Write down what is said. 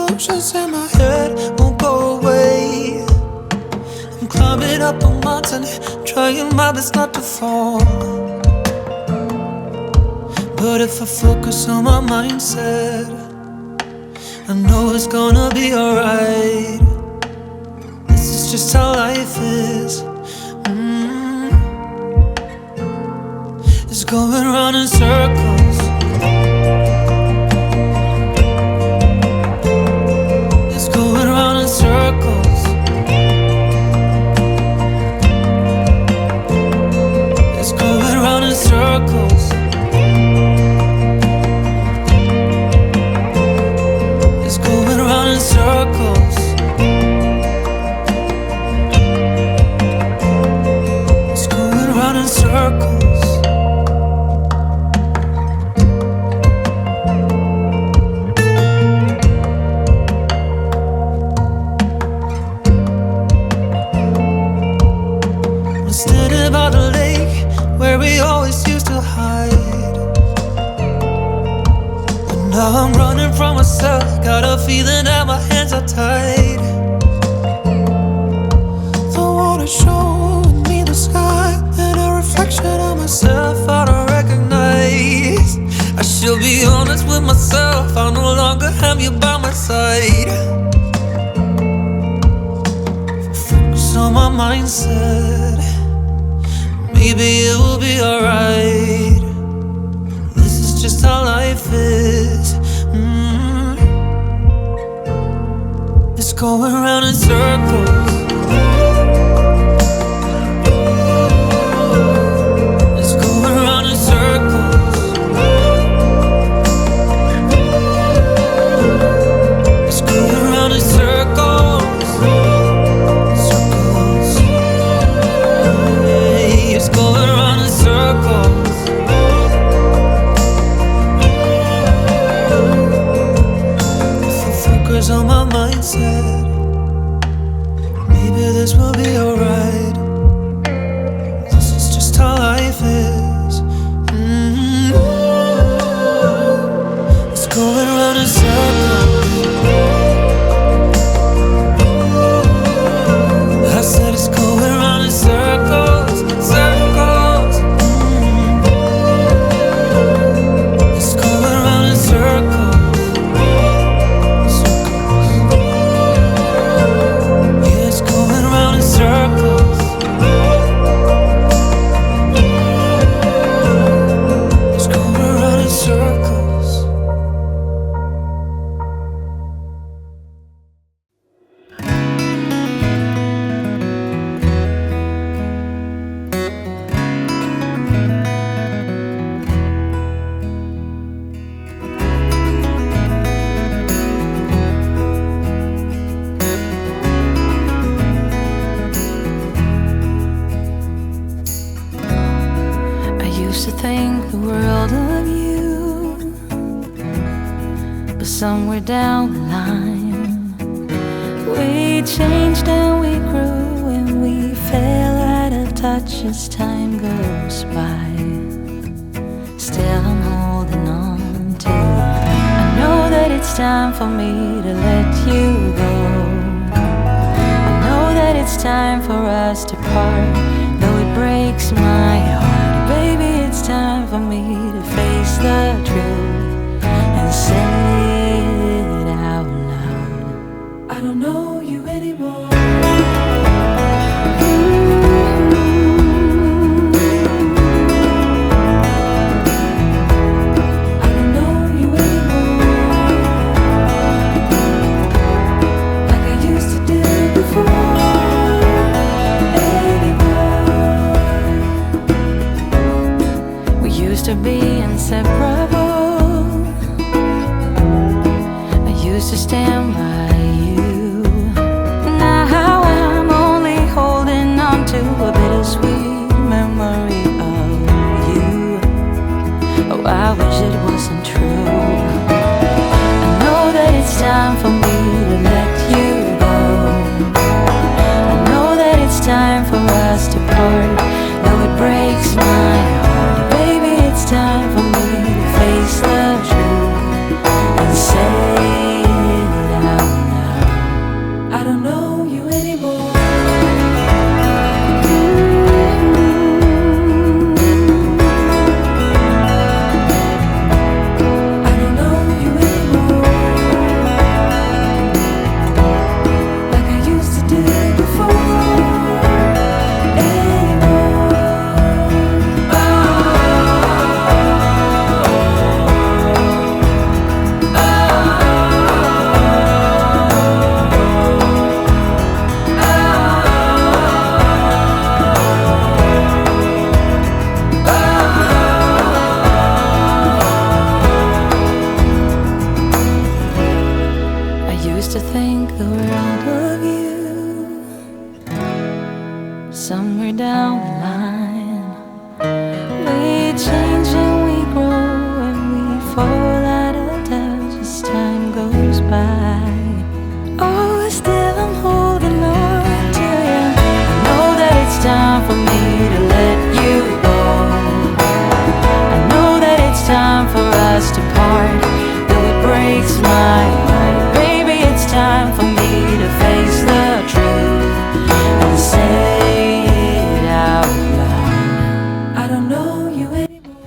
emotions in my head won't go away. I'm climbing up a mountain, trying my best not to fall. But if I focus on my mindset, I know it's gonna be alright. This is just how life is. It's going round in circles. It's going round in circles. It's going round in circles. It's going round in circles. It's going round in circles. Standing by the lake where we always used to hide, but now I'm running from myself. Got a feeling that my hands are tied. The water showing me the sky and a reflection of myself I don't recognize. I should be honest with myself, I no longer have you by my side. Focus on my mindset, maybe it will be alright. This is just how life is. It's going round in circles. It's going round in circles. It's going round in circles. Circles. It's going round in circles. If I focus on my mindset, maybe this will be alright. This is just how life is. It's going round in circles. I said it's going round in circles. Circles. It's going round in circles. Circles. Yeah, it's going round in circles. It's going round in circles. I used to think the world of you, but somewhere down the line we changed and we grew and we fell out of touch as time goes by. Still I'm holding on to you. I know that it's time for me to let you go. I know that it's time for us to part, though it breaks my heart. Baby, it's time for me to face the truth and say it out loud. I don't know you anymore. I don't know you anymore, like I used to do before. To be inseparable, I used to stand by you. Now I'm only holding on to a bittersweet memory of you. Oh, I wish it wasn't true. I know that it's time for me to let you go. I know that it's time for us to part, though it breaks my heart. It's time for me to face the truth and say it out used to think the world of you. Somewhere down the line, we change and we grow and we fall out of touch as time goes by. Oh, still I'm holding on to you. I know that it's time for me to let you go. I know that it's time for us to part, though it breaks my heart. Baby, it's time for me to face the truth and say it out loud. I don't know you anymore.